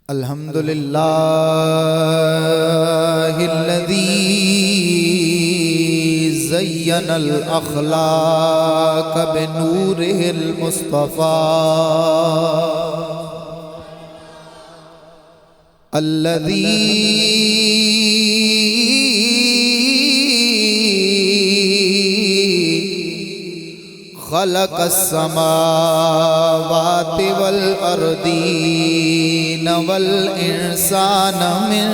الحمد للہ الذی زین الاخلاق بنورہ المصطفیٰ خلق السماوات والأرضين والإنسان من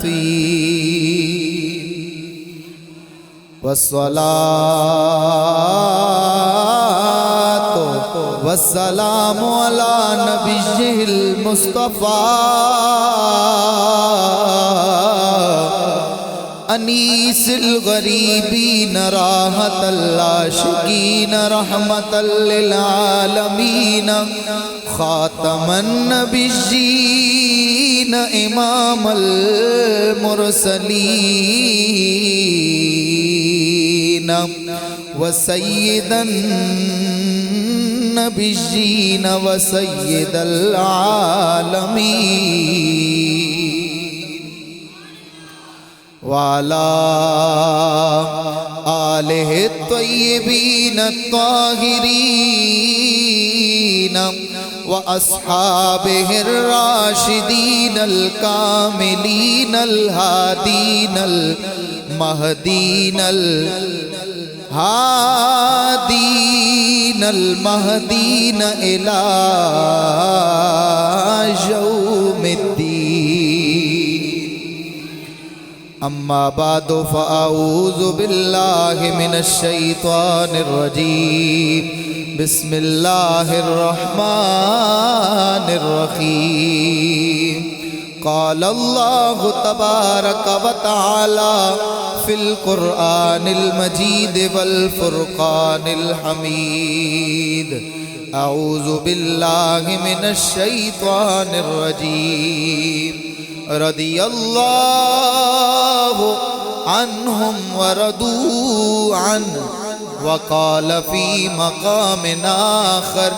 طين والصلاة والسلام على نبيه المصطفى انیس الغریبین راحت العاشقین رحمت للعالمین خاتم النبیین امام المرسلین وسید النبیین وسید العالمین وعلى آلہ الطیبین الطاہرین واصحابہ الراشدین الکاملین الہادین المہدین المہدین الی یوم الدین اما بعد فاعوذ باللہ من الشیطان الرجیم بسم اللہ الرحمن الرحیم قال اللہ تبارک وتعالی فی القرآن المجید والفرقان الحمید اعوذ باللہ من الشیطان الرجیم رضی اللہ عنہم ورضوا عنہ وقال فی مقام آخر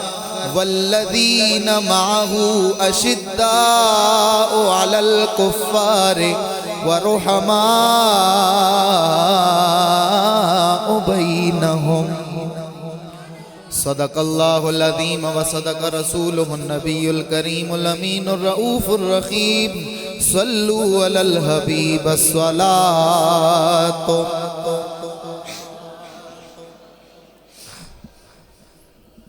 والذین معه اشداء علی الکفار ورحماء بینہم صدق اللہ العظیم وصدق رسولہ النبی الکریم الامین الرؤوف الرحیم صلو علی الحبیب الصلاۃ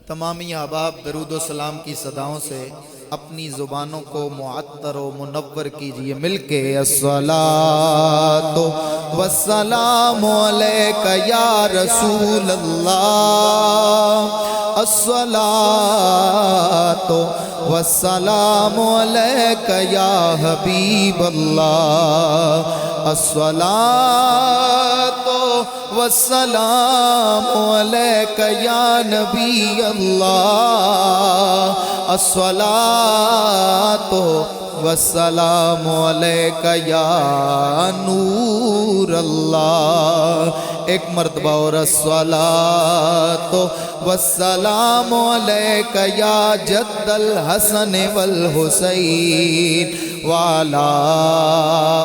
تمامی احباب درود و سلام کی صداؤں سے اپنی زبانوں کو معطر و منور کیجئے مل کے الصلاۃ والسلام علیک یا رسول اللہ الصلاۃ والسلام علیک یا حبیب اللہ الصلاۃ والسلام علیک یا نبی اللہ الصلاۃ والسلام علیک یا نور اللہ ایک مرتبہ اور الصلاۃ والسلام علیک یا جد الحسن والحسین وعلی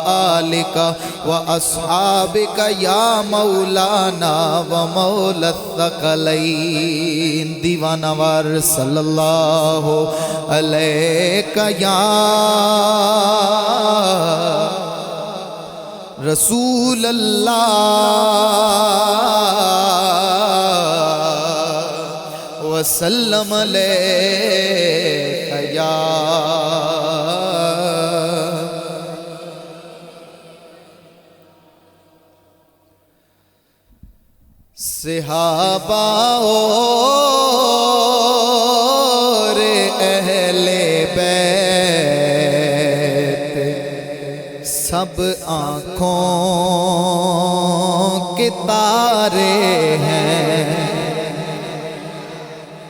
آلک واصحابک یا مولانا ومولا الثقلین دیوانہ وار صلی اللہ علیک یا رسول اللہ وسلم علیک یا صحابہ اور اہل بیت سب آنکھوں کے تارے ہیں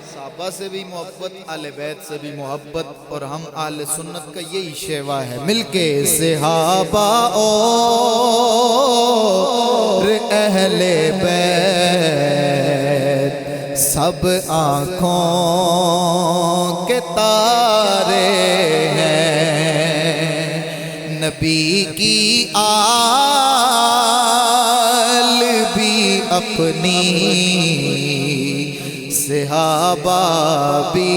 صحابہ سے بھی محبت اہل بیت سے بھی محبت اور ہم اہل سنت کا یہی شیوا ہے مل کے صحابہ اور اہل بیت سب آنکھوں کے تارے نبی کی آل بھی اپنی، صحابہ بھی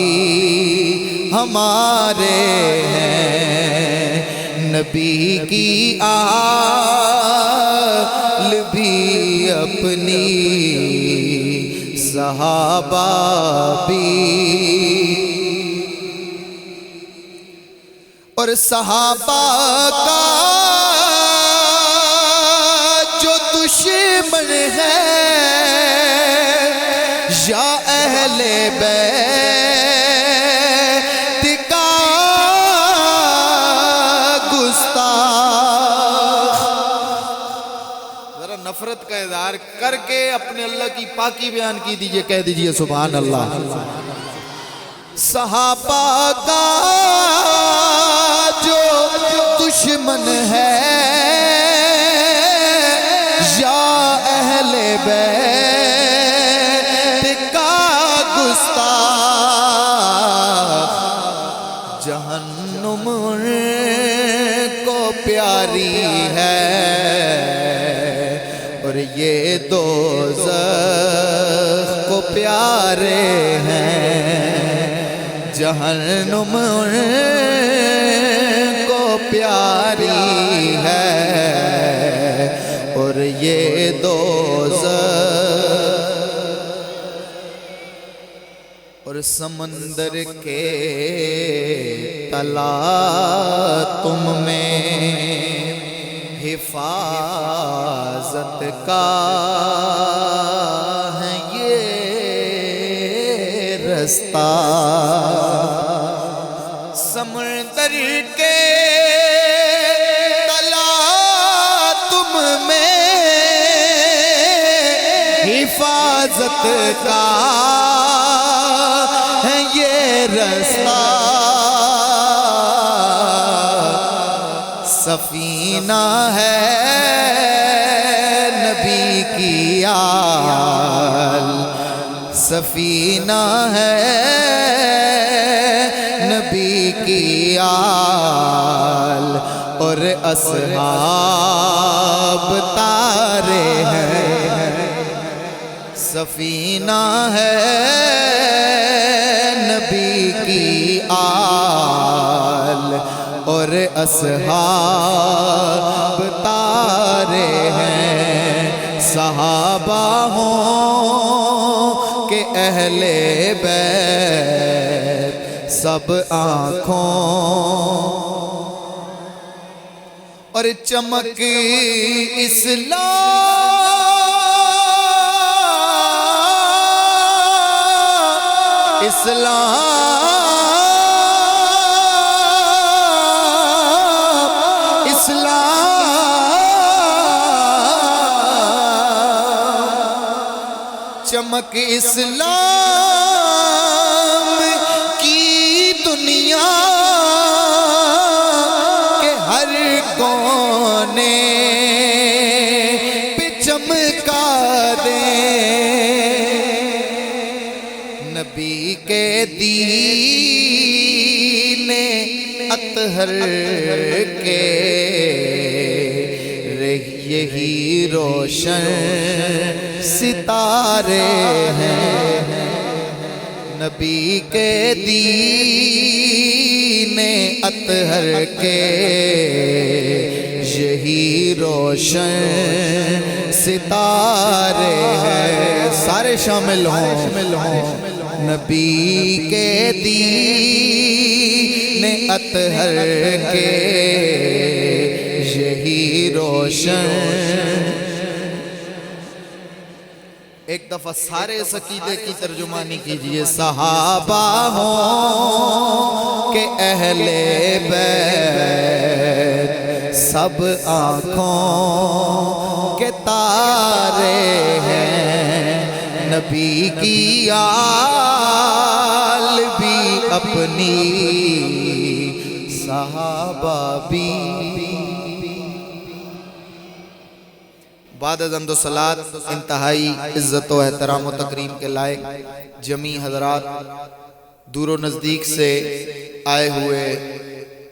ہمارے ہیں، نبی کی آل بھی اپنی، صحابہ بھی، اور صحابہ کا جو دشمن ہے یا اہل بیت کا گستاخ، ذرا نفرت کا اظہار کر کے اپنے اللہ کی پاکی بیان کی دیجئے، کہہ دیجئے سبحان اللہ۔ صحابہ کا جو دشمن ہے یا اہل بیت کا گستاخ، جہنم کو پیاری ہے اور یہ دوزخ کو پیارے ہیں، جہنم کو پیاری ہے اور یہ دوزخ، اور سمندر کے تلا تم میں حفاظت کا ہے یہ رستہ، سمندر کے تلا تم میں حفاظت کا ہے یہ رستہ، سفینہ ہے نبی کی آل، سفینہ ہے نبی کی آل، اور اصحاب تارے ہیں، سفینہ ہے نبی کی آل اور اصحاب تارے ہیں، صحابہ ہوں کہ اہل بیت سب آنکھوں اور چمک چمک اسلام کی دنیا کے ہر کونے پہ چمکا دے، نبی کے دین اطہر کے یہی روشن ستارے ہیں، نبی کے دین اطہر کے یہی روشن ستارے ہیں، سارے شامل ہوں، نبی کے دین اطہر کے یہی روشن۔ ایک دفعہ سارے اس عقیدے کی ترجمانی کیجئے، صحابہ ہوں کہ اہل بیت سب آنکھوں کے تارے ہیں، نبی کی آل بھی اپنی، صحابہ بھی۔ بعد از حمد و صلات انتہائی عزت و احترام و تکریم کے لائق جمیع حضرات، دور و نزدیک سے آئے ہوئے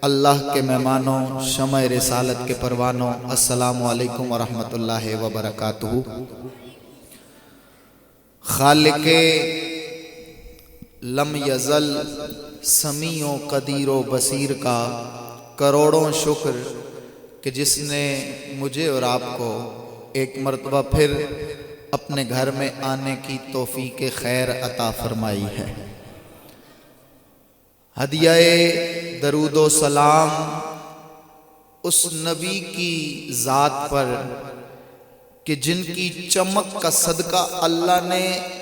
اللہ کے مہمانوں، شمع رسالت کے پروانوں، السلام علیکم ورحمۃ اللہ وبرکاتہ۔ خالق لم یزل سمیع و قدیر و بصیر کا کروڑوں شکر کہ جس نے مجھے اور آپ کو ایک مرتبہ پھر اپنے گھر میں آنے کی توفیق خیر عطا فرمائی ہے۔ ہدیہ درود و سلام اس نبی کی ذات پر کہ جن کی چمک کا صدقہ اللہ نے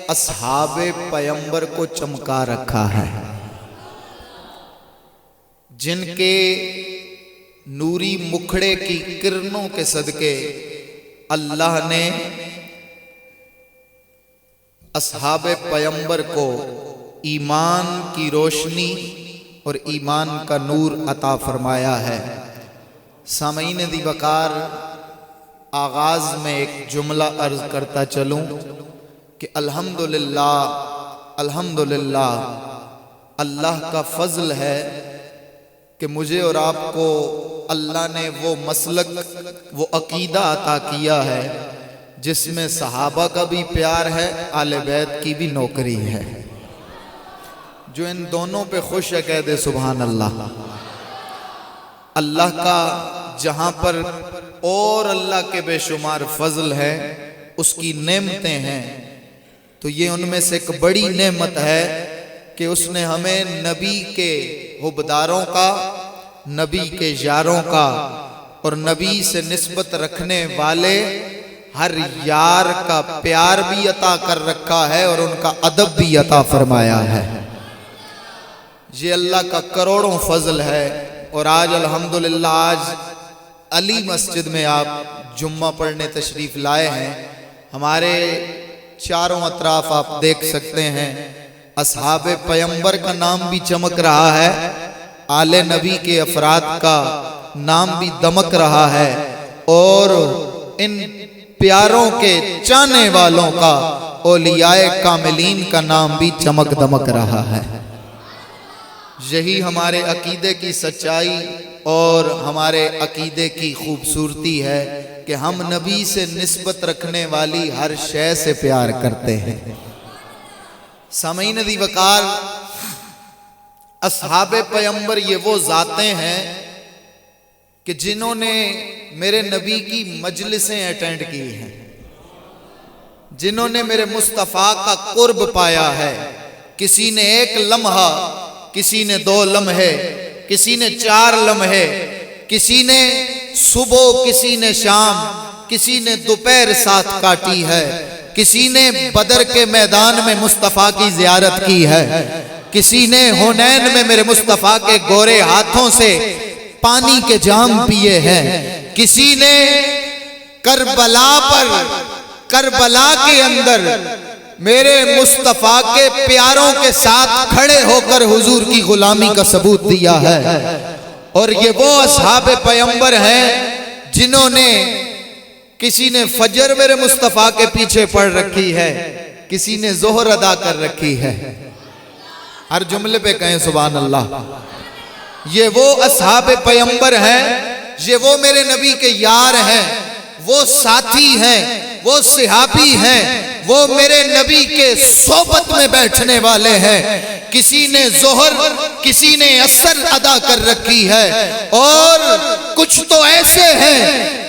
اصحاب پیمبر کو چمکا رکھا ہے، جن کے نوری مکھڑے کی کرنوں کے صدقے اللہ نے اصحاب پیمبر کو ایمان کی روشنی اور ایمان کا نور عطا فرمایا ہے۔ سامعین دی وقار، آغاز میں ایک جملہ عرض کرتا چلوں کہ الحمدللہ الحمدللہ اللہ کا فضل ہے کہ مجھے اور آپ کو اللہ نے وہ مسلک، وہ عقیدہ عطا کیا ہے جس میں صحابہ کا بھی پیار ہے، آل بیت کی بھی نوکری ہے۔ جو ان دونوں پہ خوش ہے کہہ دے سبحان اللہ۔ اللہ کا جہاں پر اور اللہ کے بے شمار فضل ہے، اس کی نعمتیں ہیں، تو یہ ان میں سے ایک بڑی نعمت ہے کہ اس نے ہمیں نبی کے حبداروں کا، نبی کے یاروں کا اور نبی سے نسبت رکھنے والے ہر یار کا پیار بھی عطا کر رکھا ہے اور ان کا ادب بھی عطا فرمایا ہے۔ یہ اللہ کا کروڑوں فضل ہے۔ اور آج الحمدللہ آج علی مسجد میں آپ جمعہ پڑھنے تشریف لائے ہیں۔ ہمارے چاروں اطراف آپ دیکھ سکتے ہیں اصحاب پیمبر کا نام بھی چمک رہا ہے، آل نبی کے افراد کا نام بھی دمک رہا ہے، اور ان پیاروں کے چاہنے والوں کا، اولیاء کاملین کا نام بھی چمک دمک رہا ہے۔ یہی ہمارے عقیدے کی سچائی اور ہمارے عقیدے کی خوبصورتی ہے کہ ہم نبی سے نسبت رکھنے والی ہر شے سے پیار کرتے ہیں۔ سامعین دی وقار، اصحاب پیمبر یہ وہ ذاتیں ہیں کہ جنہوں نے میرے نبی کی مجلسیں اٹینڈ کی ہیں، جنہوں نے میرے مصطفیٰ کا قرب پایا ہے۔ کسی نے ایک لمحہ، کسی نے 2 لمحے، کسی نے 4 لمحے، کسی نے صبح، کسی نے شام، کسی نے دوپہر ساتھ کاٹی ہے، کسی نے بدر کے میدان میں مصطفیٰ کی زیارت کی ہے، کسی نے حنین میں میرے مصطفیٰ کے گورے ہاتھوں سے پانی کے جام پیے ہیں، کسی نے کربلا پر، کربلا کے اندر میرے مصطفیٰ کے پیاروں کے ساتھ کھڑے ہو کر حضور کی غلامی کا ثبوت دیا ہے۔ اور یہ وہ اصحاب پیمبر ہیں جنہوں نے، کسی نے فجر میرے مصطفیٰ کے پیچھے پڑھ رکھی ہے، کسی نے ظہر ادا کر رکھی ہے۔ ہر جملے پہ کہیں سبحان اللہ۔ یہ وہ اصحاب پیمبر ہیں، یہ وہ میرے نبی کے یار ہیں، وہ ساتھی ہیں، وہ صحابی ہیں، وہ میرے نبی کے صحبت میں بیٹھنے والے ہیں۔ کسی نے ظہر، کسی نے عصر ادا کر رکھی ہے، اور کچھ تو ایسے ہیں،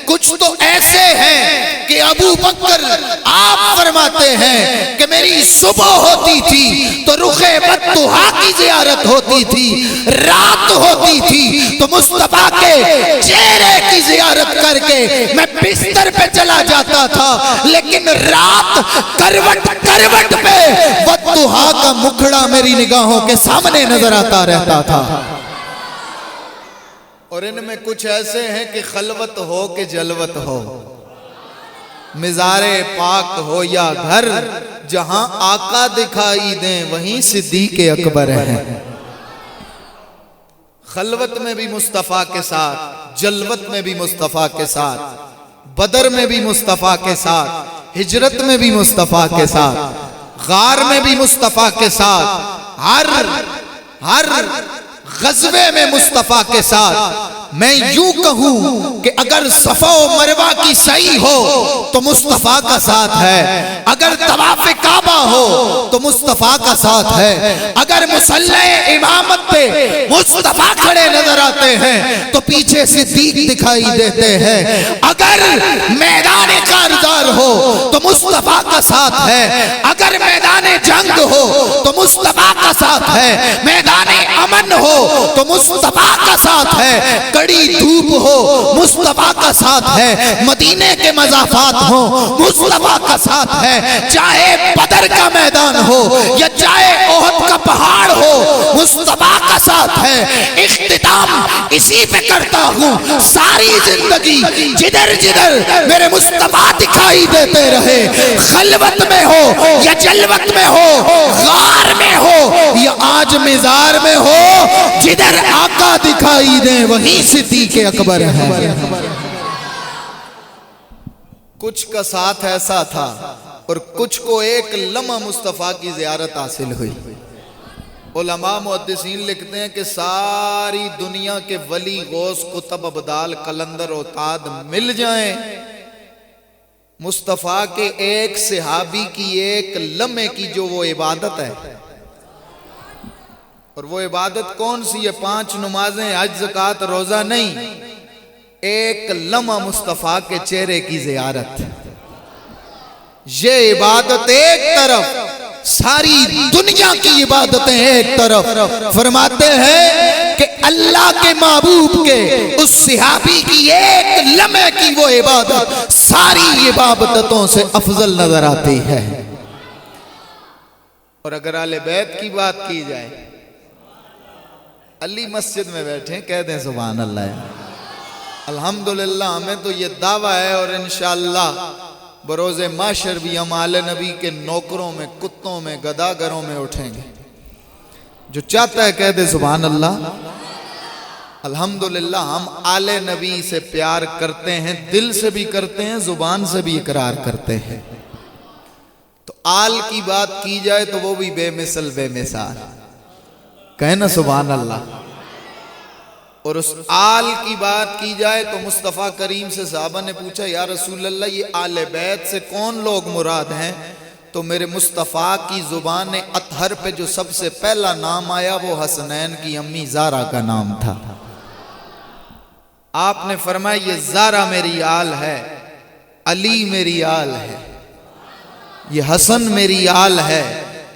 کچھ تو ایسے ہیں کہ ابو بکر آپ فرماتے ہیں کہ میری صبح ہوتی تھی تو رخ بطحا کی زیارت ہوتی تھی، رات ہوتی تھی تو مصطفیٰ کے چہرے کی زیارت کر کے میں بستر پہ چلا جاتا تھا، لیکن رات کروٹ کروٹ پہ بطحا کا مکھڑا میری نگاہوں کے سامنے نظر آتا رہتا تھا۔ اور ان میں کچھ ایسے ہیں کہ خلوت ہو کہ جلوت ہو، مزار پاک ہو یا گھر، جہاں آقا دکھائی دیں وہیں صدیق اکبر ہیں۔ خلوت میں بھی مصطفیٰ کے ساتھ، جلوت میں بھی مصطفیٰ کے ساتھ، بدر میں بھی مصطفیٰ کے ساتھ، ہجرت میں بھی مصطفیٰ کے ساتھ، غار میں بھی مصطفیٰ کے ساتھ، ہر غزوے میں مصطفیٰ کے ساتھ میں یوں کہوں کہ اگر صفا و مروہ کی سعی ہو تو مصطفیٰ کا ساتھ ہے، اگر طواف کعبہ ہو تو مصطفیٰ کا ساتھ ہے، اگر مصلی امامت پہ مصطفیٰ کھڑے نظر آتے ہیں تو پیچھے صدیق دکھائی دیتے ہیں، اگر میدان کارزار ہو تو مصطفیٰ کا ساتھ ہے، اگر میدان جنگ ہو تو مصطفیٰ کا ساتھ ہے، میدان امن ہو تو مصطفیٰ کا ساتھ ہے، کڑی دھوپ ہو مصطفیٰ کا ساتھ ہے، مدینے کے مضافات ہوں مصطفیٰ کا ساتھ ہے، چاہے بدر کا میدان ہو یا چاہے احد کا پہاڑ ہو مصطفیٰ کا ساتھ ہے۔ اختتام اسی پہ کرتا ہوں، ساری زندگی جدھر جدھر میرے مصطفیٰ دکھائی دیتے رہے، خلوت میں ہو یا جلوت میں ہو، غار میں ہو یا آج مزار میں ہو، جدھر آقا دکھائی دیں وہیں صدیق اکبر ہے۔ کچھ کا ساتھ ایسا تھا اور کچھ کو ایک لمحہ مصطفیٰ کی زیارت حاصل ہوئی۔ علماء محدثین لکھتے ہیں کہ ساری دنیا کے ولی غوث قطب ابدال قلندر اوتاد مل جائیں، مصطفیٰ کے ایک صحابی کی ایک لمحے کی جو وہ عبادت ہے، اور وہ عبادت کون سی ہے؟ 5 نمازیں، حج زکوٰۃ روزہ نہیں، ایک لمحہ مصطفیٰ کے چہرے کی زیارت۔ یہ عبادت ایک طرف، ساری دنیا کی عبادتیں ایک طرف، فرماتے ہیں کہ اللہ کے محبوب کے اس صحابی کی ایک لمحے کی وہ عبادت ساری عبادتوں سے افضل نظر آتی ہے۔ اور اگر اہل بیت کی بات کی جائے، علی مسجد میں بیٹھیں، کہہ دیں سبحان اللہ۔ الحمدللہ ہمیں تو یہ دعویٰ ہے اور انشاءاللہ بروز معاشر بھی ہم آل نبی کے نوکروں میں، کتوں میں، گداگروں میں اٹھیں گے۔ جو چاہتا ہے کہہ دے سبحان اللہ۔ الحمدللہ ہم آل نبی سے پیار کرتے ہیں، دل سے بھی کرتے ہیں، زبان سے بھی اقرار کرتے ہیں۔ تو آل کی بات کی جائے تو وہ بھی بے مثل بے مثال، کہیں نا سبحان اللہ۔ اور اس آل کی بات کی جائے تو مصطفیٰ کریم سے صحابہ نے پوچھا یا رسول اللہ یہ آل بیت سے کون لوگ مراد ہیں؟ تو میرے مصطفیٰ کی زبان اطہر پہ جو سب سے پہلا نام آیا وہ حسنین کی امی زارا کا نام تھا۔ آپ نے فرمایا یہ زارا میری آل ہے، علی میری آل ہے، یہ حسن میری آل ہے،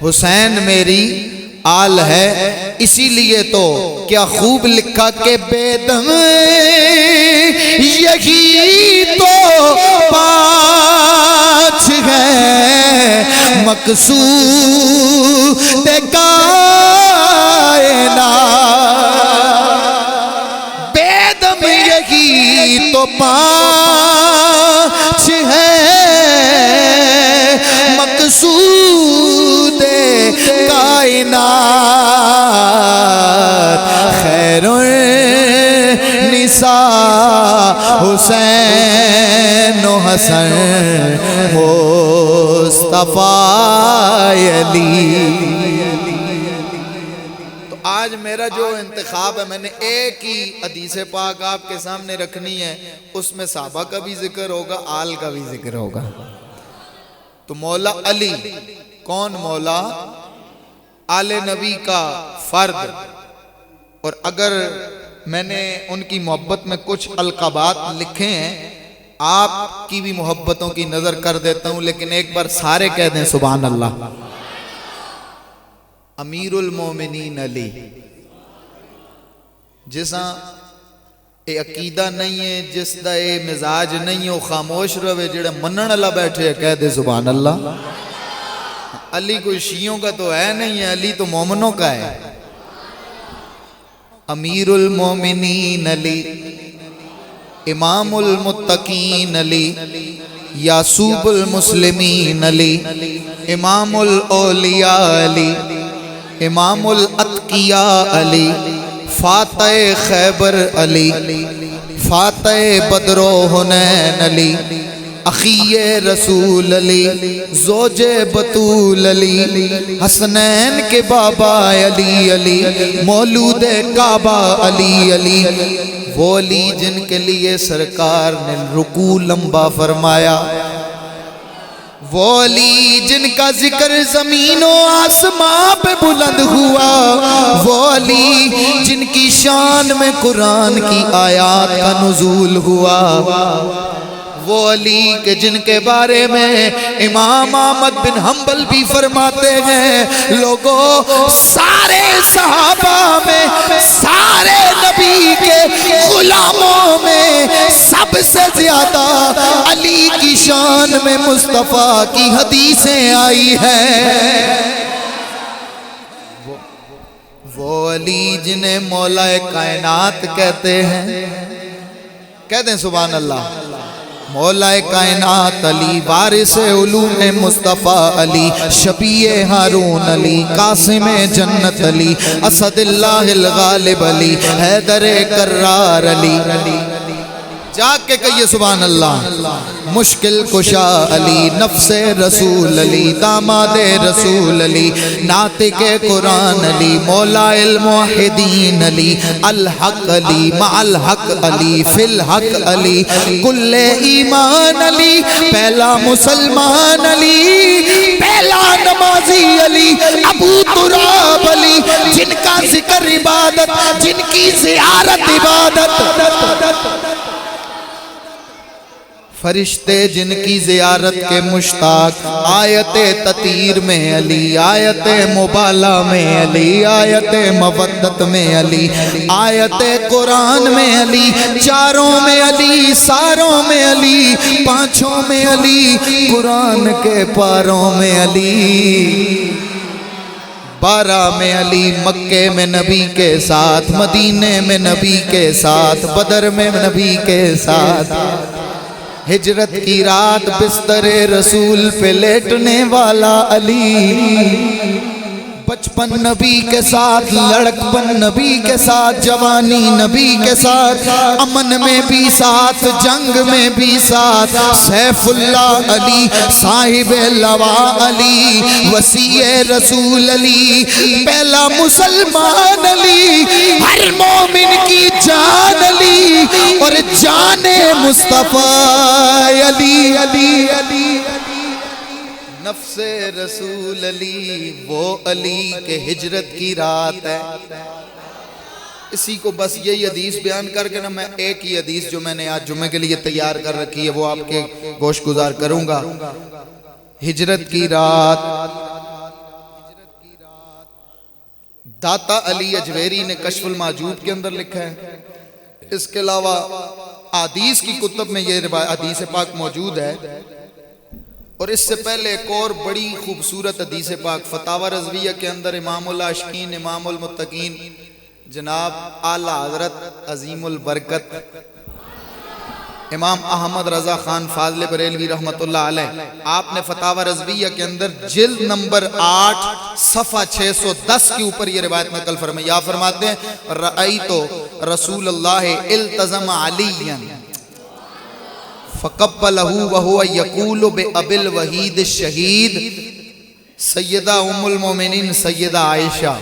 حسین میری آل ہے۔ اسی لیے تو کیا خوب لکھا کہ بے دم یہی تو پاچ ہے مقصود کائنات، بے دم یہی تو پاچ ہے مقصود کائنات، خیر النساء حسین و حسن مصطفیٰ علی۔ تو آج میرا جو انتخاب ہے، میں نے ایک ہی حدیث پاک آپ کے سامنے رکھنی ہے، اس میں صحابہ کا بھی ذکر ہوگا، آل کا بھی ذکر ہوگا۔ تو مولا علی کون؟ مولا آل نبی کا فرد۔ اور اگر میں نے ان کی محبت میں کچھ القابات لکھے ہیں، آپ کی بھی محبتوں کی نظر کر دیتا ہوں، لیکن ایک بار سارے کہہ دیں سبحان اللہ۔ امیر المومنین علی، جیسا اے عقیدہ نہیں ہے، جس دا اے مزاج نہیں ہے، وہ خاموش روے، جڑے منن اللہ بیٹھے کہہ دے سبحان اللہ۔ علی کوئی شیعوں کا تو ہے نہیں ہے، علی تو مومنوں کا ہے۔ امیر المومنین علی، امام المتقین علی، یاسوب المسلمین علی، امام الاولیاء علی، امام الاتقیاء علی، فاتح خیبر علی، فاتح بدر و حنین علی، اخی رسول علی زوج بطول علی حسنین کے بابا علی علی مولود کعبہ علی علی وہ علی جن کے لیے سرکار نے رکوع لمبا فرمایا، وہ علی جن کا ذکر زمین و آسمان پہ بلند ہوا، وہ علی جن کی شان میں قرآن کی آیات کا نزول ہوا، وہ علی کہ جن کے بارے میں امام احمد بن حنبل بھی فرماتے ہیں، لوگوں سارے صحابہ میں، سارے نبی کے غلاموں میں سب سے زیادہ علی کی شان میں مصطفیٰ کی حدیثیں آئی ہیں۔ وہ علی جنہیں مولا کائنات کہتے ہیں، کہتے ہیں سبحان اللہ، مولا کائنات علی، وارث علوم مصطفیٰ علی، شفیع ہارون علی، قاسم جنت علی، اسد اللہ الغالب علی، حیدر کرار علی، جا کے کہیے سبحان اللہ، مشکل کشا علی، نفس رسول علی، داماد رسول علی، ناطق قرآن علی، مولا الموحدین علی، الحق علی، مع الحق علی، فی الحق علی، کل ایمان علی، پہلا مسلمان علی، پہلا نمازی علی، ابو تراب علی، جن کا ذکر عبادت، جن کی زیارت عبادت، فرشتے جن کی زیارت کے مشتاق، آیت تطہیر میں علی، آیت مبالہ میں علی، آیت مودت میں علی، آیت قرآن میں علی، چاروں میں علی، ساروں میں علی، پانچوں میں علی، قرآن کے پاروں میں علی، 12 میں علی، مکے میں نبی کے ساتھ، مدینے میں نبی کے ساتھ، بدر میں نبی کے ساتھ، ہجرت کی رات بستر رسول پہ لیٹنے والا علی، بچپن نبی کے ساتھ، لڑکپن نبی کے ساتھ، جوانی نبی کے ساتھ، امن میں بھی ساتھ، جنگ میں بھی ساتھ، سیف اللہ علی، صاحب لوا علی، وسیع رسول علی، پہلا مسلمان علی، ہر مومن کی جان علی، اور جان مصطفیٰ علی علی علی، نفس رسول علی، وہ علی کے ہجرت کی رات ہے۔ اسی کو بس یہی حدیث بیان کر کے نا، میں ایک ہی حدیث جو میں نے آج جمعے کے لیے تیار کر رکھی ہے وہ آپ کے گوش گزار کروں گا۔ ہجرت کی رات، داتا علی اجویری نے کشف المحجوب کے اندر لکھا ہے، اس کے علاوہ حدیث کی کتب میں یہ حدیث پاک موجود ہے، اور اس سے پہلے ایک اور بڑی خوبصورت حدیث پاک فتاوی رضویہ کے اندر امام العاشقین، امام المتقین جناب اعلیٰ حضرت عظیم البرکت امام احمد رضا خان فاضل بریلوی رحمت اللہ علیہ، آپ نے فتاوی رضویہ کے اندر جلد نمبر 8 صفحہ 610 کے اوپر یہ روایت نقل فرمائی، یا فرماتے ہیں رأیت رسول اللہ التزم علیاً فقبلہ وہو یقول بأبی الوحید الشہید، سیدہ ام المومنین سیدہ عائشہ،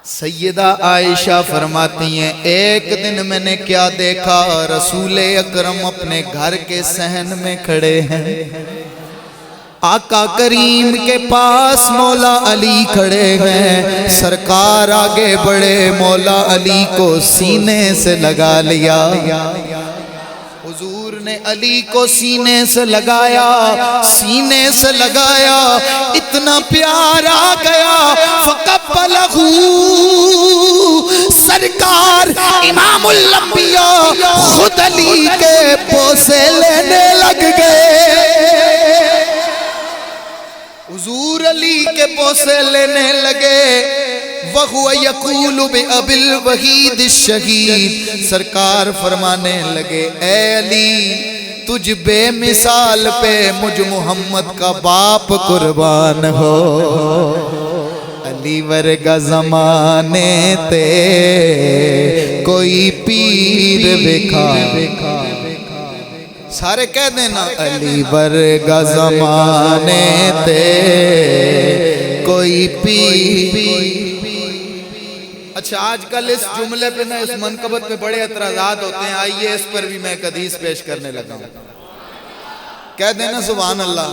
سیدہ عائشہ فرماتی ہیں ایک دن میں نے کیا دیکھا، رسول اکرم اپنے گھر کے صحن میں کھڑے ہیں، آقا کریم کے پاس مولا علی کھڑے ہیں، سرکار آگے بڑھے، مولا علی کو سینے سے لگا لیا، حضور نے علی کو سینے سے لگایا، سینے سے لگایا، اتنا پیار آ گیا، فقبلہ، سرکار امام الانبیاء خود علی کے بوسے لینے لگ گئے، حضور علی کے بوسے لینے لگے، وَهُوَ يَقُولُ بِأَبِي الْوَحِيدِ الشَّهِيدِ، سرکار فرمانے لگے اے علی تجھ بے مثال پہ مجھ محمد کا باپ قربان ہو، علی ورگا زمانے تے کوئی پیر بکھا، سارے کہہ دینا علی ورگا زمانے تے کوئی پیر۔ اچھا آج کل اس جملے پہ اس منقبت پہ بڑے اعتراضات ہوتے ہیں، آئیے اس پر بھی میں ایک حدیث پیش کرنے لگا ہوں۔ کہہ دینا سبحان اللہ۔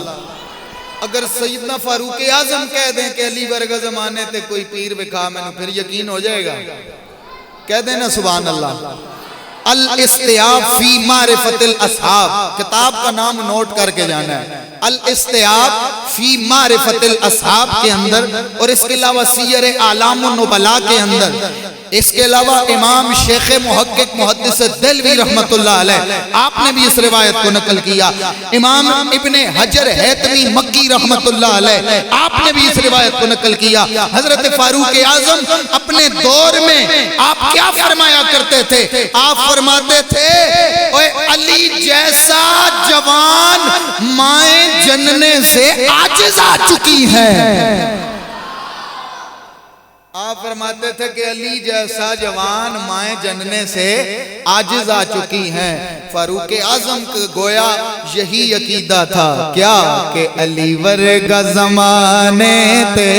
اگر سیدنا فاروق اعظم کہہ دیں کہ علی ورگا زمانے تے کوئی پیر وکھا میں پھر یقین ہو جائے گا؟ کہہ دینا سبحان اللہ۔ الاستیاب فی معرفت الاصحاب، کتاب کا نام نوٹ کر کے جانا ہے، الاستیاب فی معرفت الاصحاب کے اندر، اور اس کے علاوہ سیر اعلام النبلاء کے اندر، اس کے علاوہ امام شیخ محقق محدث دہلوی رحمت اللہ علیہ آپ نے بھی اس روایت کو نقل کیا، امام ابن حجر ہیتمی مکی رحمت اللہ علیہ آپ نے بھی اس روایت کو نقل کیا۔ حضرت فاروق اعظم اپنے دور میں آپ کیا فرمایا کرتے تھے؟ آپ فرماتے تھے اے علی جیسا جوان مائیں جننے سے عاجز آ چکی ہے۔ آپ فرماتے تھے کہ علی جیسا جوان مائیں جننے سے عاجز آ چکی ہیں۔ فاروق اعظم کا گویا یہی عقیدہ تھا، کیا کہ علی ورگا زمانے تے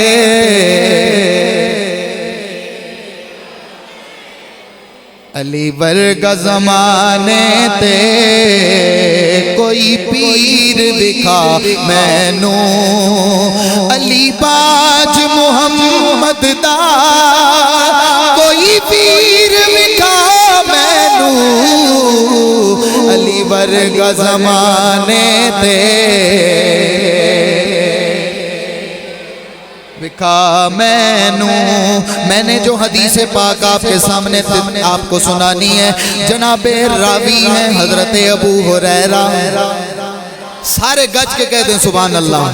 علی ورگا زمانے تے کوئی پیر دکھا مینو، علی باج محمد دا کوئی پیر دکھا مینو، علی ورگا زمانے تے بکھا مینو۔ میں نے جو حدیث پاک آپ کے سامنے آپ کو سنانی ہے، جناب راوی ہیں حضرت ابو ہریرہ، سارے گج کے کہہ دیں سبحان اللہ۔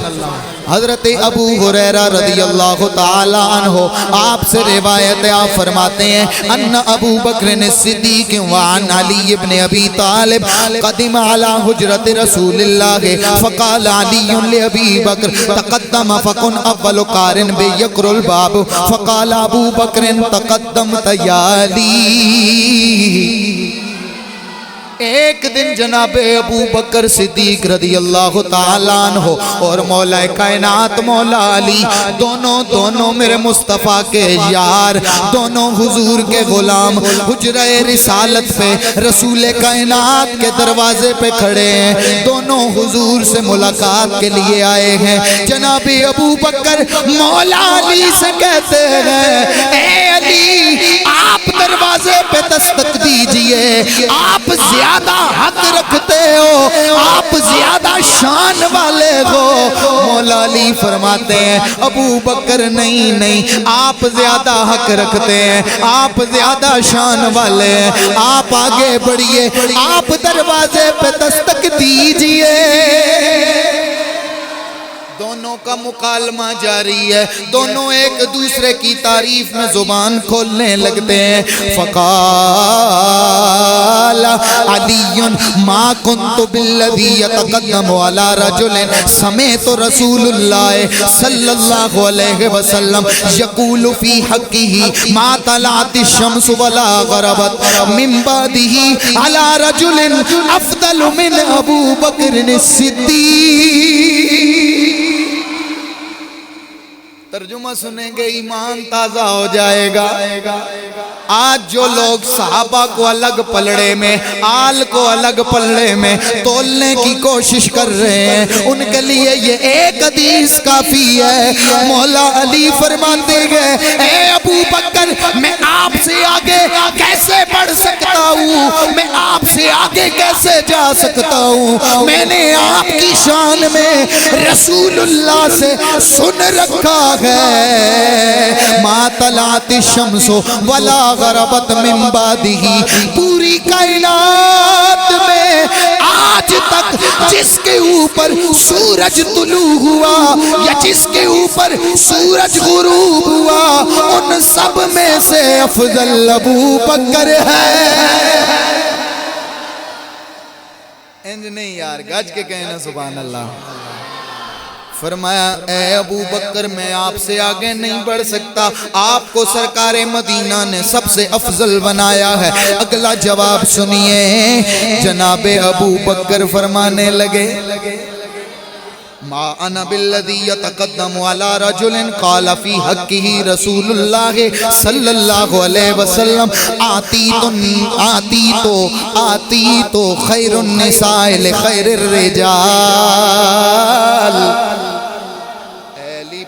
حضرت ابو ہریرہ رضی اللہ تعالی عنہ آپ سے روایت آپ فرماتے ہیں ان ابو بکر الصدیق وعن علی ابن ابی طالب قدم على حجرت رسول اللہ فقال علی لابی بکر تقدم فکن اول قارن بیقر الباب فقال ابو بکر تقدمت یا علی۔ ایک دن جناب ابو بکر صدیق رضی اللہ تعالیٰ عنہ اور مولا کائنات مولا علی دونوں میرے مصطفیٰ کے یار، دونوں حضور کے غلام حجرہ رسالت پہ رسول کائنات کے دروازے پہ کھڑے ہیں، دونوں حضور سے ملاقات کے لیے آئے ہیں۔ جناب ابو بکر مولا علی سے کہتے ہیں اے علی آپ دروازے پہ دستک دیجئے، آپ زیادہ حق رکھتے ہو، آپ زیادہ شان والے ہو۔ مولا علی فرماتے ہیں ابو بکر نہیں، آپ زیادہ حق رکھتے ہیں، آپ زیادہ شان والے ہیں، آپ آگے بڑھئے، آپ دروازے پہ دستک دیجئے۔ دونوں کا مکالمہ جاری ہے، دونوں ایک دوسرے کی تعریف میں زبان کھولنے لگتے ہیں۔ فقال علی ما کنت بالذی یتقدم علی رجل سمعت رسول اللہ صلی اللہ علیہ وسلم یقول فی حقہ ما طلعت الشمس ولا غربت من بعدہ علی رجل افضل من ابو بکر الصدیق۔ ترجمہ سنیں گے ایمان تازہ ہو جائے گا۔ آج جو لوگ صحابہ کو الگ پلڑے میں، آل کو الگ پلڑے میں تولنے کی کوشش کر رہے ہیں، ان کے لیے یہ ایک حدیث کافی ہے۔ مولا علی فرماتے گئے اے ابو بکر میں آپ سے آگے کیسے بڑھ سکتا ہوں، میں آپ سے آگے کیسے جا سکتا ہوں، میں نے آپ کی شان میں رسول اللہ سے سن رکھا ہے ما طلعت الشمس ولا غربت من بعدہ۔ پوری کائنات میں آج تک جس کے اوپر سورج طلوع ہوا یا جس کے اوپر سورج غروب ہوا ان سب میں سے افضل ابو بکر ہے۔ انج نہیں یار، گج کے کہنا سبحان اللہ۔ فرمایا اے ابو بکر میں آپ سے آگے نہیں بڑھ سکتا، آپ کو سرکار مدینہ نے سب سے افضل بنایا ہے۔ اگلا جواب سنیے، جناب ابو بکر فرمانے لگے ما انا بالذی یتقدم علی رجل قال فی حقہ رسول اللہ صلی اللہ علیہ وسلم آتی تو خیر النساء لخیر الرجال۔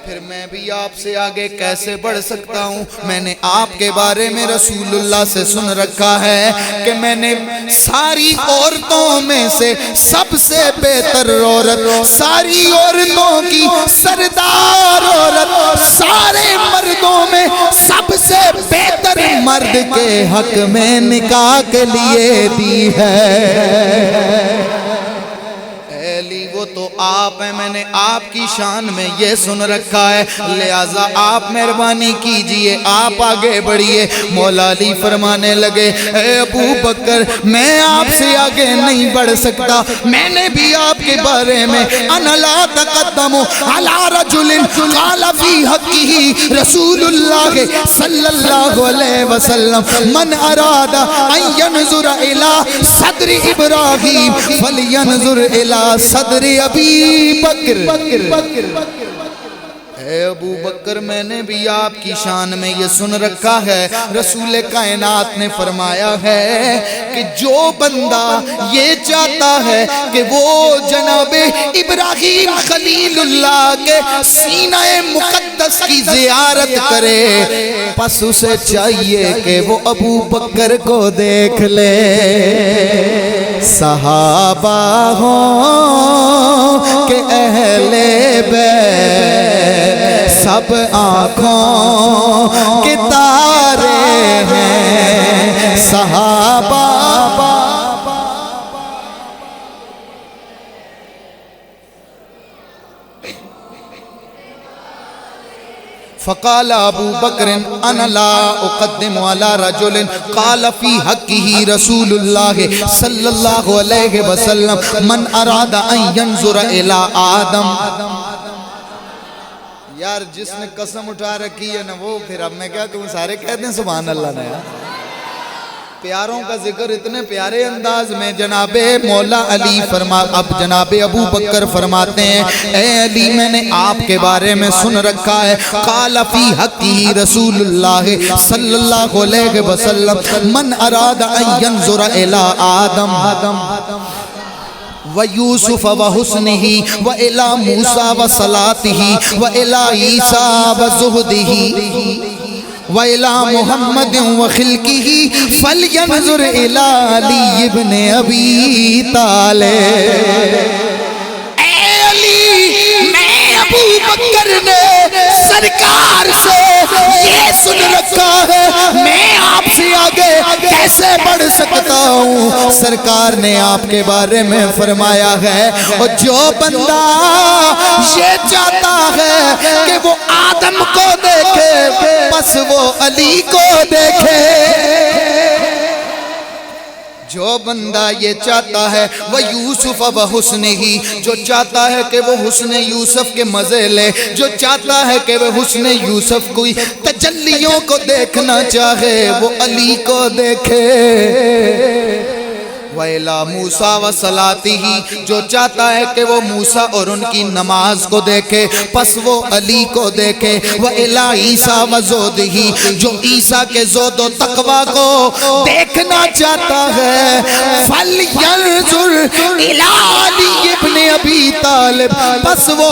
پھر میں بھی آپ سے آگے کیسے بڑھ سکتا ہوں؟ میں نے آپ کے بارے میں رسول اللہ سے سن رکھا ہے کہ میں نے ساری عورتوں میں سے سب سے بہتر عورت، ساری عورتوں کی سردار عورت، سارے مردوں میں سب سے بہتر مرد کے حق میں نکاح کے لیے دی ہے۔ وہ تو آپ ہیں، میں نے آپ کی شان میں یہ سن رکھا ہے، لہٰذا آپ مہربانی کیجئے، آپ آگے بڑھئے۔ مولا علی فرمانے لگے اے ابو بکر میں آپ سے آگے نہیں بڑھ سکتا، میں نے بھی آپ کے بارے میں انا لا تقدم علی رجل قال فی حقہ رسول اللہ صلی اللہ علیہ وسلم من اراد ان ینظر الی صدر ابراہیم فلینظر الی صدر ابی بکر۔ اے ابو بکر میں نے بھی آپ کی شان میں یہ سن رکھا ہے، رسول کائنات نے فرمایا ہے کہ جو بندہ یہ چاہتا ہے کہ وہ جناب ابراہیم خلیل اللہ کے سینہ مقدس کی زیارت کرے، پس اسے چاہیے کہ وہ ابو بکر کو دیکھ لے۔ صحابہ ہوں کہ اہل بیت سب آنکھوں کے تارے ہیں، صحابہ فقال ابو بکر انا لا اقدم علی رجل قال فی حقہ رسول اللہ صلی اللہ علیہ وسلم من اراد ان ینظر الی آدم۔ یار جس نے قسم اٹھا رکھی ہے نا وہ پھر اب میں کیا کہوں، سارے کہتے ہیں سبحان اللہ نے۔ پیاروں کا ذکر اتنے پیارے انداز میں جناب مولا علی اب جناب ابو بکر فرماتے ہیں اے علی میں نے آپ کے بارے میں سن رکھا ہے، قال فی حقہ رسول اللہ صلی اللہ علیہ وسلم من اراد ان ینظر الی آدم وَيُوسُفَ وَحُسْنِهِ وَإِلَى مُوسَى وَصَلَاتِهِ وَإِلَى عِيسَى وَزُهْدِهِ وَإِلَى مُحَمَّدٍ وَخِلْقِهِ فَلْيَنْظُرْ إِلَى عَلِيِّ بْنِ أَبِي طَالِبٍ۔ اے علی میں ابو بکر نے سرکار سے یہ سن رکھا ہے، میں آپ سے آگے کیسے بڑھ سکتا ہوں؟ سرکار نے آپ کے بارے میں فرمایا ہے اور جو بندہ یہ چاہتا ہے کہ وہ آدم کو دیکھے بس وہ علی کو دیکھے۔ جو بندہ یہ چاہتا ہے وہ یوسف و حسنہ، جو چاہتا ہے کہ وہ حسن یوسف کے مزے لے، جو چاہتا ہے کہ وہ حسن یوسف کوئی تجلیوں کو دیکھنا چاہے وہ علی کو دیکھے۔ وَإِلَى مُوسَى وَصَلَاتِهِ، جو چاہتا ہے کہ وہ موسیٰ اور ان کی نماز کو دیکھے پس وہ علی کو دیکھے۔ وَإِلَى عِيسَى وَزُهْدِهِ، جو عیسیٰ کے زہد و تقوی کو دیکھنا چاہتا ہے فَلْيَنْظُرْ إِلَى عَلِيِّ بْنِ أَبِي طَالِبٍ، پس وہ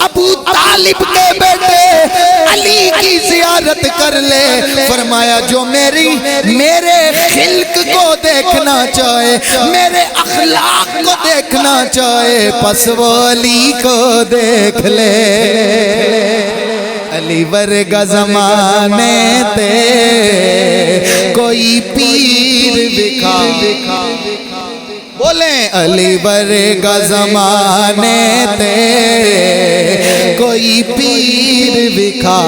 ابو طالب کے بیٹے علی کی زیارت کر لے۔ فرمایا جو میرے خلق کو دیکھنا چاہے، میرے اخلاق کو دیکھنا چاہے پس وہ علی کو دیکھ لے۔ علی ورگا زمانے تے کوئی پیر دکھا، بولیں علی ورگا زمانے تے کوئی پیر دکھا،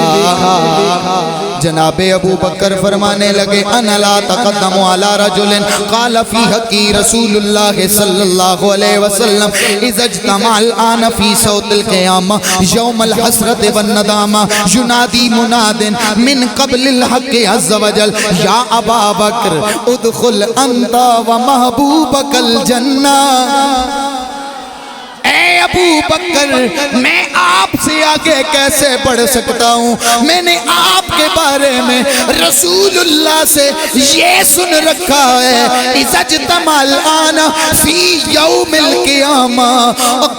جناب ابو بکر فرمانے لگے انا لا تقدم علی رجل قال فی حقی رسول اللہ صلی اللہ علیہ وسلم اذا اجتمع الان فی صوت القیامہ یوم الحسرت والندامہ ینادی مناد من قبل الحق عز وجل یا ابا بکر ادخل انت و محبوبک الجنہ۔ اے ابو بکر میں آپ سے آگے کیسے بڑھ سکتا ہوں، میں نے آپ کے بارے میں رسول اللہ سے یہ سن رکھا ہے اذا اجتمع الان فی یوم القیامہ،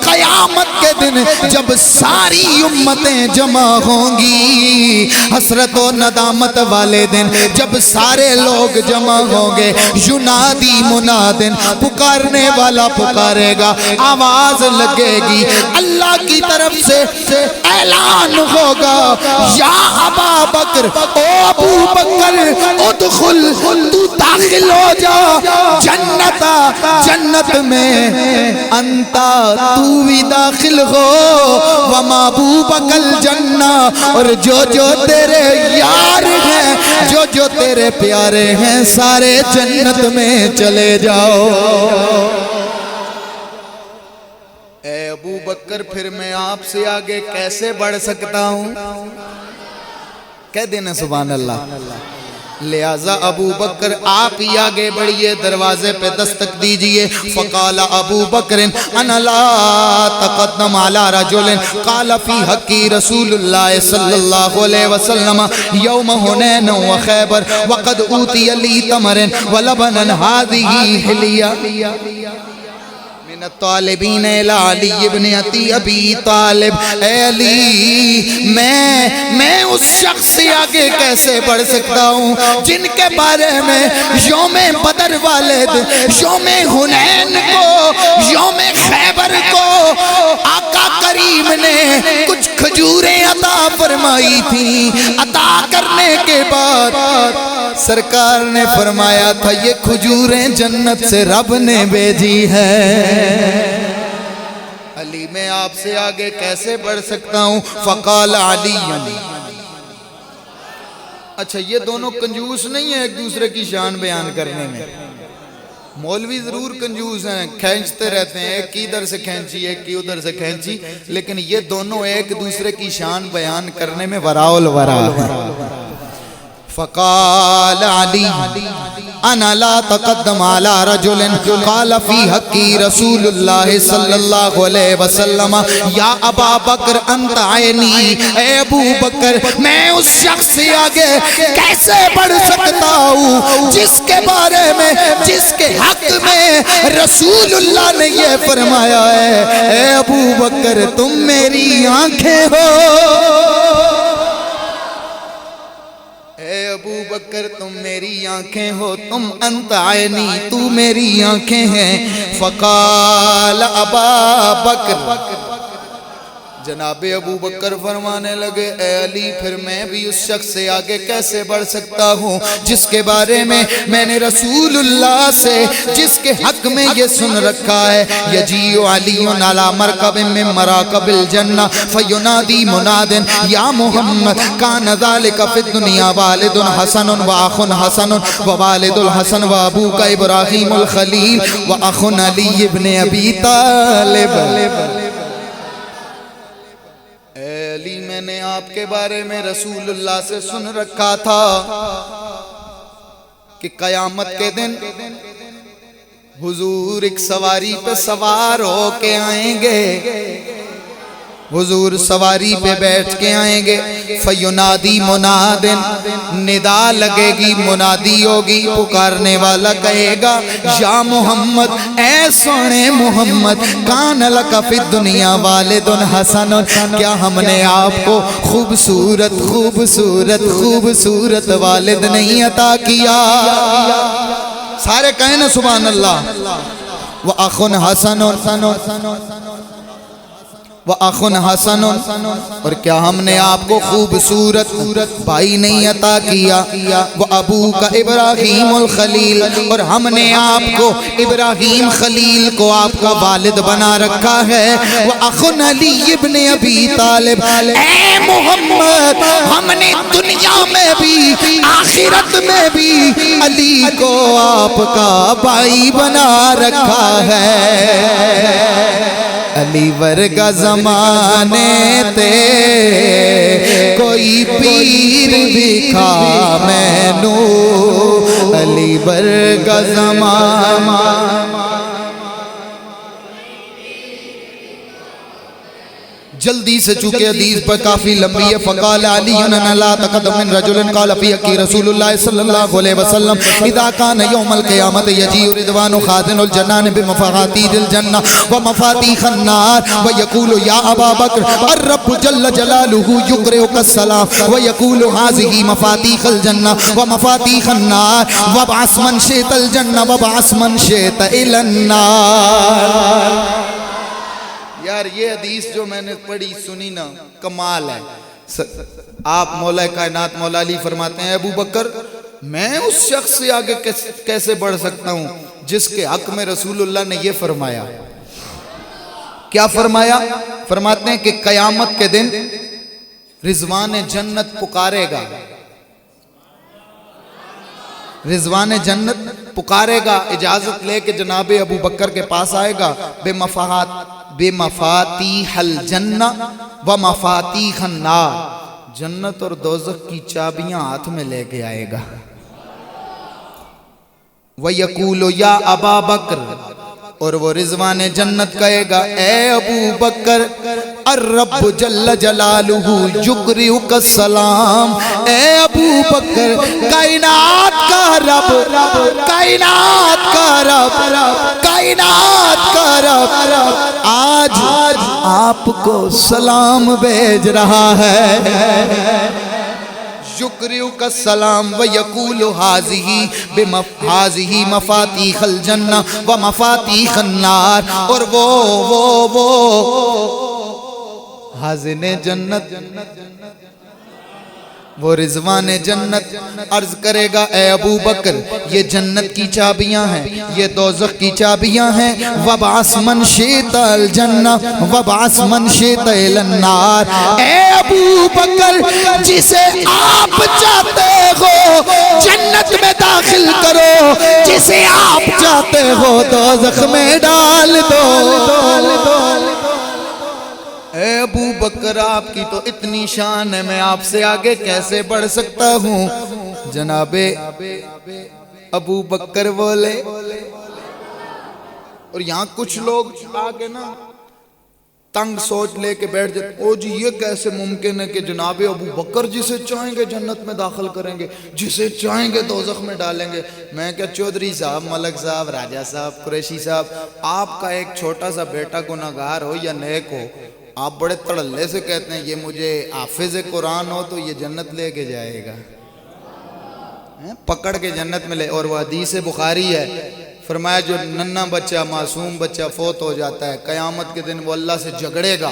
قیامت کے دن جب ساری امتیں جمع ہوں گی، حسرت و ندامت والے دن جب سارے لوگ جمع ہوں گے، ینادی منادن پکارنے والا پکارے گا، آواز لگے گی، اللہ کی طرف سے اعلان ہوگا یا ابا بکر، او ابو بکر ادخل، تو داخل ہو جا جنت میں، انتا تو بھی داخل ہو ومحبوبک الجنہ، اور جو جو تیرے یار ہیں، جو جو تیرے پیارے ہیں، سارے جنت میں چلے جاؤ۔ اے ابو بکر پھر میں آپ سے آگے کیسے بڑھ سکتا ہوں؟ کہہ دینا سبحان اللہ۔ لہذا ابو بکر آپ ہی آگے بڑھئے، دروازے پہ دستک دیجئے۔ فقال ابو بکر انا لا تقدم علی رجل قال فی حقی رسول اللہ صلی اللہ علیہ وسلم یوم حنین و خیبر وقد اوتی لی تمر ولبن هذه حلیہ من الطالبین الی علی ابن ابی طالب۔ اے علی میں اس شخص سے آگے کیسے بڑھ سکتا ہوں جن کے بارے میں یوم بدر والے دن، یوم حنین کو، یوم خیبر کو آقا کریم نے کچھ کھجوریں عطا فرمائی تھی، عطا کرنے کے بعد سرکار نے فرمایا تھا یہ کھجوریں جنت سے رب نے بھیجی ہے۔ علی میں آپ سے آگے کیسے بڑھ سکتا ہوں؟ فقال علی، اچھا یہ دونوں کنجوس نہیں ہیں ایک دوسرے کی شان بیان کرنے میں، مولوی ضرور کنجوس ہیں، کھینچتے رہتے ہیں، ایک کی ادھر سے کھینچی ایک کی ادھر سے کھینچی، لیکن یہ دونوں ایک دوسرے کی شان بیان کرنے میں وراء الورا۔ فقال علی انا لا تقدم علی رجل قال فی حقی رسول اللہ صلی اللہ علیہ وسلم یا ابا بکر انت عینی۔ اے ابو بکر میں اس شخص سے آگے کیسے بڑھ سکتا ہوں جس کے بارے میں، جس کے حق میں رسول اللہ نے یہ فرمایا ہے اے ابو بکر تم میری آنکھیں ہو، اے ابو بکر تم میری آنکھیں ہو، تم انت عینی تو میری آنکھیں ہیں۔ فقال ابا بکر، جناب ابو بکر فرمانے لگے اے علی پھر میں بھی اس شخص سے آگے کیسے بڑھ سکتا ہوں جس کے بارے میں میں نے رسول اللہ سے، جس کے حق میں یہ سن رکھا ہے یجیء علی علی مرکب من مراکب الجنہ فینادی مناد یا محمد کان ذلک فی الدنیا والد حسن و اخ حسن و والد الحسن و ابوک ابراہیم الخلیل و اخ علی ابن ابی طالب۔ علی میں نے آپ کے بارے میں رسول اللہ سے سن رکھا تھا کہ قیامت کے دن حضور ایک سواری پہ سوار ہو کے آئیں گے، حضور سواری پہ بیٹھ کے آئیں گے، فینادی منادن ندا لگے گی، منادی ہوگی، پکارنے والا کہے گا یا محمد اے سونے محمد کان لک فی الدنیا والد حسن، کیا ہم نے آپ کو خوبصورت خوبصورت خوبصورت والد نہیں عطا کیا؟ سارے کہیں نا سبحان اللہ۔ وَأَخٌ حَسَنٌ، وَأَخٌ حَسَنٌ، اور کیا ہم نے آپ کو خوبصورت بھائی نہیں عطا کیا؟ وَأَبُوكَ إِبْرَاهِيمُ الْخَلِيلُ، اور ہم نے آپ کو ابراہیم خلیل کو آپ کا والد بنا رکھا ہے۔ وَأَخٌ عَلِيُّ بْنِ أَبِي طالب، اے محمد ہم نے دنیا میں بھی آخرت میں بھی علی کو آپ کا بھائی بنا رکھا ہے۔ علی ورگا زمانے تے کوئی پیر دکھا مینو، علی ورگا زمانہ۔ جلدی سے چونکہ حدیث پر کافی لمبی ہے۔ فقال علی اننا لا تقدم من رجل قال فی حقی رسول اللہ صلی اللہ علیہ وسلم اذا کان یوم القیامت یجیء رضوان خازن الجنان بمفاتیح الجنہ ومفاتیح النار ویقول یا ابا بکر الرب جل جلالہ یقرئک السلام ویقول هذه مفاتیح الجنہ ومفاتیح النار وابعث من شئت الجنہ وابعث من شئت الی النار۔ یار یہ حدیث جو میں نے پڑھی سنی نا کمال ہے۔ آپ مولا کائنات مولا علی فرماتے ہیں ابو بکر میں اس شخص سے آگے کیسے بڑھ سکتا ہوں جس کے حق میں رسول اللہ نے یہ فرمایا۔ کیا فرمایا؟ فرماتے ہیں کہ قیامت کے دن رضوان جنت پکارے گا، رضوان جنت پکارے گا، اجازت لے کے جناب ابو بکر کے پاس آئے گا، بے مفاتیح الجنہ و مفاتیح النار، جنت اور دوزخ کی چابیاں ہاتھ میں لے کے آئے گا۔ وَيَقُولُ يَا أَبَا بَكْرِ، اور وہ رضوان جنت کہے گا اے ابو بکر الرب جل جلالہ یقرئک السلام، اے ابو بکر کائنات کا رب، کائنات کا رب، کائنات کا رب آج آپ کو سلام بھیج رہا ہے۔ یقرئک السلام ویقول هذه مفاتیح الجنہ ومفاتیح النار، اور وہ حاضن جنت وہ رضوان جنت عرض کرے گا اے ابو بکر یہ جنت کی چابیاں ہیں، یہ دوزخ کی چابیاں ہیں، وَبْعَثْ مَنْ شِئْتَ الْجَنَّةَ وَبْعَثْ مَنْ شِئْتَ إِلَى النَّارِ، اے ابو بکر جسے آپ چاہتے ہو جنت میں داخل کرو، جسے آپ چاہتے ہو دوزخ میں ڈال دو۔ اے ابو بکر آپ کی تو اتنی شان ہے، میں آپ سے آگے کیسے بڑھ سکتا ہوں؟ جناب ابو بکر بولے، اور یہاں کچھ لوگ آگے نا تنگ سوچ لے کے بیٹھ جاتے، او جی یہ کیسے ممکن ہے کہ جناب ابو بکر جسے چاہیں گے جنت میں داخل کریں گے، جسے چاہیں گے دوزخ میں ڈالیں گے؟ میں کیا چودھری صاحب، ملک صاحب، راجہ صاحب، قریشی صاحب، آپ کا ایک چھوٹا سا بیٹا گناہگار ہو یا نیک ہو، آپ بڑے تڑلے سے کہتے ہیں یہ مجھے حافظ قرآن ہو تو یہ جنت لے کے جائے گا، پکڑ کے جنت میں لے۔ اور وہ حدیث بخاری ہے، فرمایا جو ننھا بچہ معصوم بچہ فوت ہو جاتا ہے قیامت کے دن وہ اللہ سے جھگڑے گا،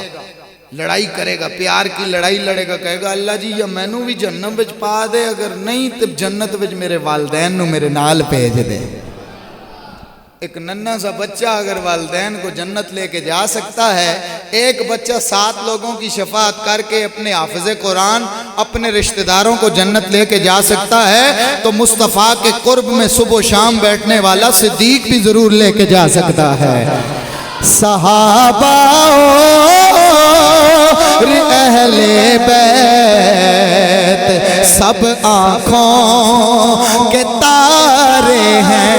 لڑائی کرے گا، پیار کی لڑائی لڑے گا، کہے گا اللہ جی یا مینوں بھی جنت وچ پا دے، اگر نہیں تو جنت وچ میرے والدین نو میرے نال بھیج دے۔ ایک ننھا سا بچہ اگر والدین کو جنت لے کے جا سکتا ہے، ایک بچہ 7 لوگوں کی شفاعت کر کے اپنے حافظ قرآن اپنے رشتہ داروں کو جنت لے کے جا سکتا ہے، تو مصطفیٰ کے قرب میں صبح و شام بیٹھنے والا صدیق بھی ضرور لے کے جا سکتا ہے۔ صحابہ اور اہل بیت سب آنکھوں کے تارے ہیں،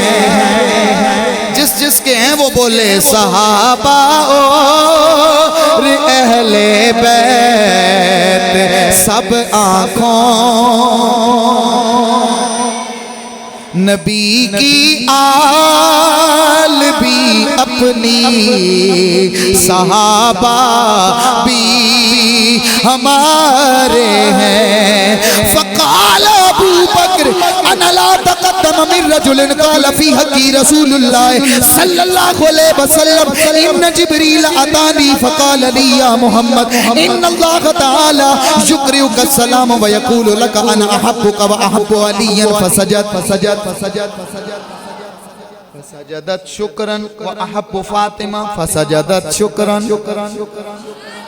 جس کے ہیں وہ بولے صحابہ اور اہل بیت سب آنکھوں، نبی کی آل بھی اپنی، صحابہ بھی ہمارے ہیں۔ فقال ابو بکر انا لا تقدم من رجل قال فی حقی رسول اللہ صلی اللہ علیہ وسلم ان جبریل اتانی فقال لی یا محمد ان اللہ تعالی یقرئک السلام ویقول لک انا احبک واحب علیا فسجدت شکرا واحب فاطمہ فسجدت شکرا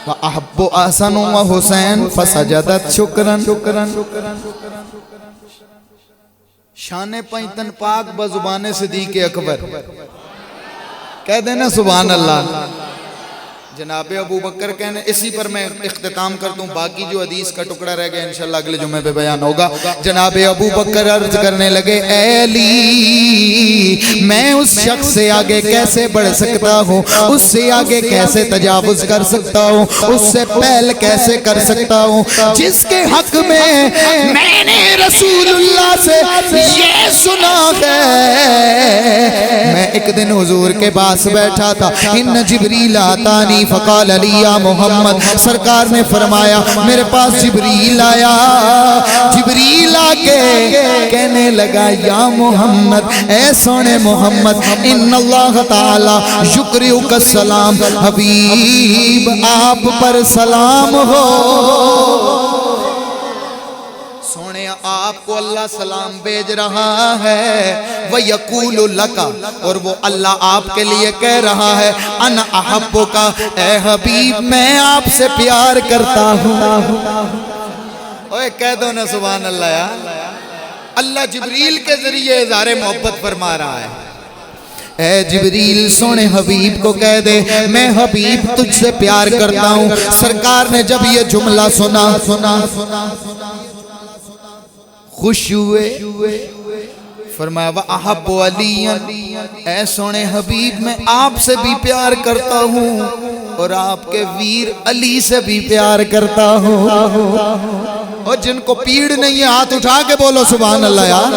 واحب حسن و حسین فسجدت شکرا شان پینتن پاک بزبان صدیق اکبر کہہ دینا سبحان اللہ. جناب ابو بکر کہنے اسی پر میں اختتام کر دوں, باقی جو حدیث کا ٹکڑا رہ گیا انشاءاللہ اگلے جمعے پہ بیان ہوگا. جناب ابو بکر عرض کرنے لگے اے علی میں اس شخص سے آگے کیسے بڑھ سکتا ہوں, اس سے آگے کیسے تجاوز کر سکتا ہوں, اس سے پہل کیسے کر سکتا ہوں جس کے حق میں نے رسول اللہ سے یہ سنا ہے. میں ایک دن حضور کے پاس بیٹھا تھا, ان جبریل آتانی فقال علی یا محمد, سرکار نے فرمایا میرے پاس جبریل آیا. جبریل آکے کہنے لگا یا محمد اے سونے محمد ان اللہ تعالی یقرئک السلام, حبیب آپ پر سلام ہو. سونے آپ کو اللہ سلام بھیج رہا ہے. وَيَقُولُ لَكَ, اور وہ اللہ آپ کے لیے کہہ رہا ہے انا احبک, اے حبیب میں آپ سے پیار کرتا ہوں. اوے کہہ دو نا سبحان اللہ یار. اللہ جبریل کے ذریعے اظہار محبت فرما رہا ہے. اے جبریل سونے حبیب کو کہہ دے میں حبیب تجھ سے پیار کرتا ہوں. سرکار نے جب یہ جملہ سنا خوش ہوئے, فرمایا وَأَحَبُّ عَلِيًّا, اے سونے حبیب میں آپ سے بھی پیار کرتا ہوں اور آپ کے ویر علی سے بھی پیار کرتا ہوں. اور جن کو پیڑ نہیں ہے ہاتھ اٹھا کے بولو سبحان اللہ یار.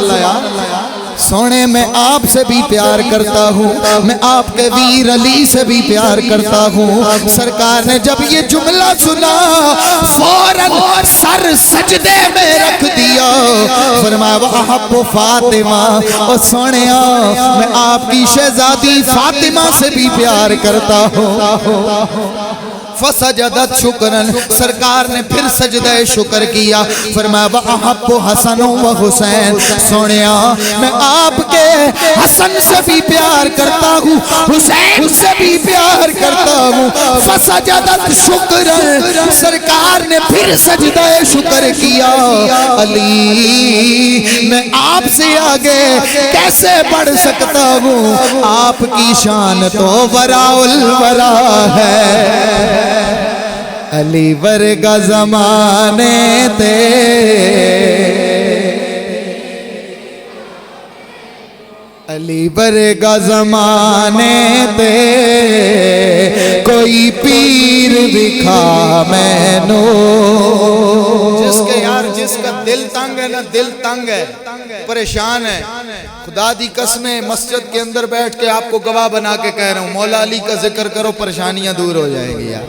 سونے میں آپ سے بھی پیار کرتا ہوں, میں آپ کے ویر علی سے بھی پیار کرتا ہوں. سرکار نے جب یہ جملہ سنا فوراً سر سجدے میں رکھ دیا, فرمایا وَأَحَبُّ فاطمہ, اور سونے میں آپ کی شہزادی فاطمہ سے بھی پیار کرتا ہوں. فسجدت شکرن, سرکار نے پھر سجدہ شکر کیا. فرمایا وَأَحَبُّ حسن و حسین, سونیا میں آپ کے حسن سے بھی پیار کرتا ہوں, حسین سے بھی پیار کرتا ہوں. فسجدت شکرن, سرکار نے پھر سجدہ شکر کیا. علی میں آپ سے آگے کیسے بڑھ سکتا ہوں, آپ کی شان تو وراء الورا ہے. علی ورگا زمانے تے علی ورگا زمانے تے کوئی پیر دکھا میں نو. جس کے یار جس کا دل تنگ ہے نا, دل تنگ ہے, پریشان ہے, خدا دی قسمیں مسجد کے اندر بیٹھ کے آپ کو گواہ بنا کے کہہ رہا ہوں مولا علی کا ذکر کرو پریشانیاں دور ہو جائیں گی یار.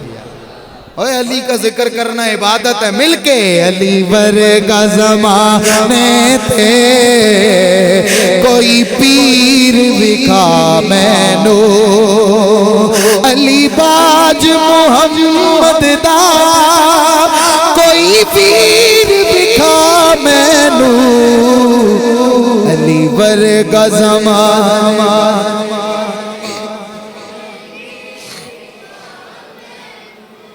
اوے علی کا ذکر کرنا عبادت ہے. مل کے علی ورگا زمانے تھے کوئی پیر دکھا میں نو, علی باج محمد دا کوئی پیر دکھا میں نو, علی ورگا زمانے.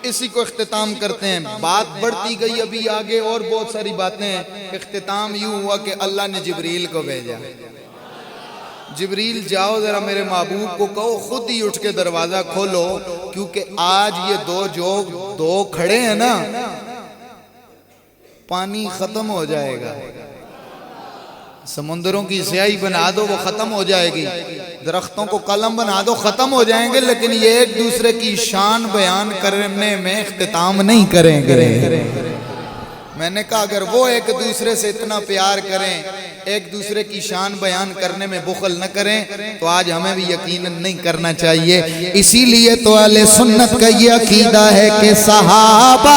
اسی کو اختتام کرتے ہیں. بات بڑھتی گئی ابھی آگے اور بہت ساری باتیں ہیں. اختتام یوں ہوا کہ اللہ نے جبریل کو بھیجا. جبریل جاؤ ذرا میرے محبوب کو کہو خود ہی اٹھ کے دروازہ کھولو, کیونکہ آج یہ دو کھڑے ہیں نا, پانی ختم ہو جائے گا. سمندروں کی سیاہی بنا دو وہ ختم ہو جائے گی, درختوں کو قلم بنا دو ختم ہو جائیں گے, لیکن یہ ایک دوسرے کی شان بیان کرنے میں اختتام نہیں کریں گے. میں نے کہا اگر وہ ایک دوسرے سے اتنا پیار کریں, ایک دوسرے کی شان بیان کرنے میں بخل نہ کریں, تو آج ہمیں بھی یقیناً نہیں کرنا چاہیے. اسی لیے تو اہل سنت کا یہ عقیدہ ہے کہ صحابہ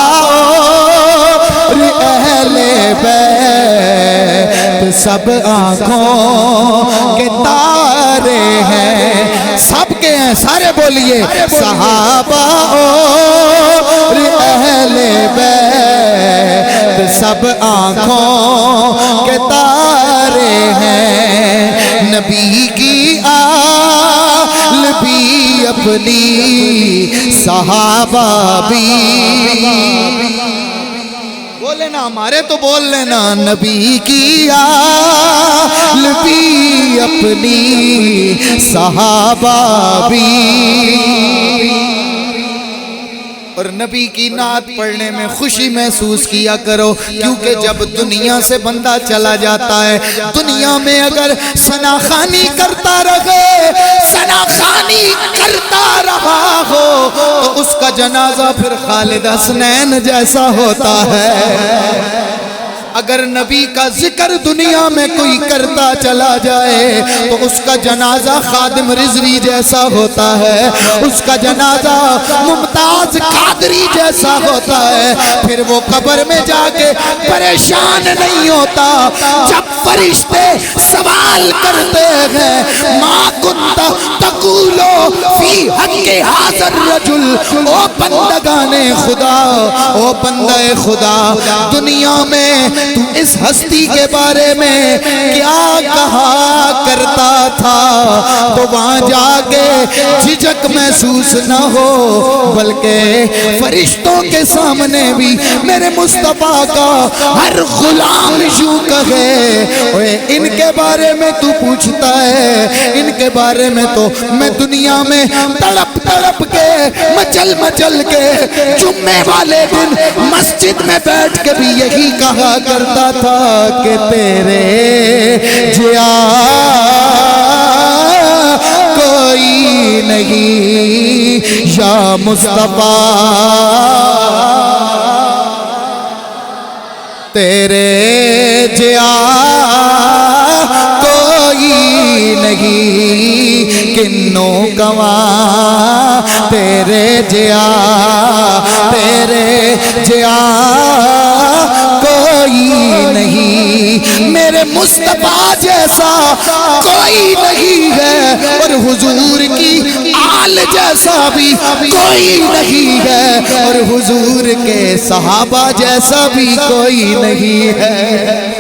اہل بیت سب آنکھوں کے تارے ہیں، سب کے ہیں، سارے بولیے صحابہ اور اہل بیت سب آنکھوں کے تارے ہیں، نبی کی آل بھی اپنی صحابہ بھی، بولے نا ہمارے تو بول لینا، نبی کی آل بھی اپنی صحابہ بھی، اور نبی کی نعت پڑھنے میں خوشی محسوس کیا کرو، کیونکہ جب دنیا سے بندہ چلا جاتا ہے، دنیا میں اگر ثناخوانی کرتا رہے، ثناخوانی کرتا رہا ہو، تو اس کا جنازہ پھر خالد حسنین جیسا ہوتا ہے۔ اگر نبی کا ذکر دنیا میں کوئی کرتا چلا جائے تو اس کا جنازہ خادم رضوی جیسا ہوتا ہے، اس کا جنازہ ممتاز قادری جیسا ہوتا ہے، پھر وہ قبر میں جا کے پریشان نہیں ہوتا جب فرشتے سوال کرتے ہیں ما کنت تقول فی حق ھذا الرجل، او بندگان خدا، او بندہ خدا، دنیا میں تو اس ہستی کے بارے میں کیا کہا کرتا تھا، تو وہاں جا کے جھجک محسوس نہ ہو، بلکہ فرشتوں کے سامنے بھی میرے مصطفیٰ کا ہر غلام یوں کہے اوے ان کے بارے میں تو پوچھتا ہے، ان کے بارے میں تو میں دنیا میں تڑپ تڑپ کے مچل مچل کے جمعے والے دن مسجد میں بیٹھ کے بھی یہی کہا کرتا تھا کہ تیرے جیا کوئی نہیں یا مصطفیٰ، تیرے جیا کوئی نہیں کنوں گواں، تیرے جیا کوئی نہیں، میرے مصطفیٰ جیسا کوئی نہیں ہے، اور حضور کی آل جیسا بھی کوئی نہیں ہے، اور حضور کے صحابہ جیسا بھی کوئی نہیں ہے۔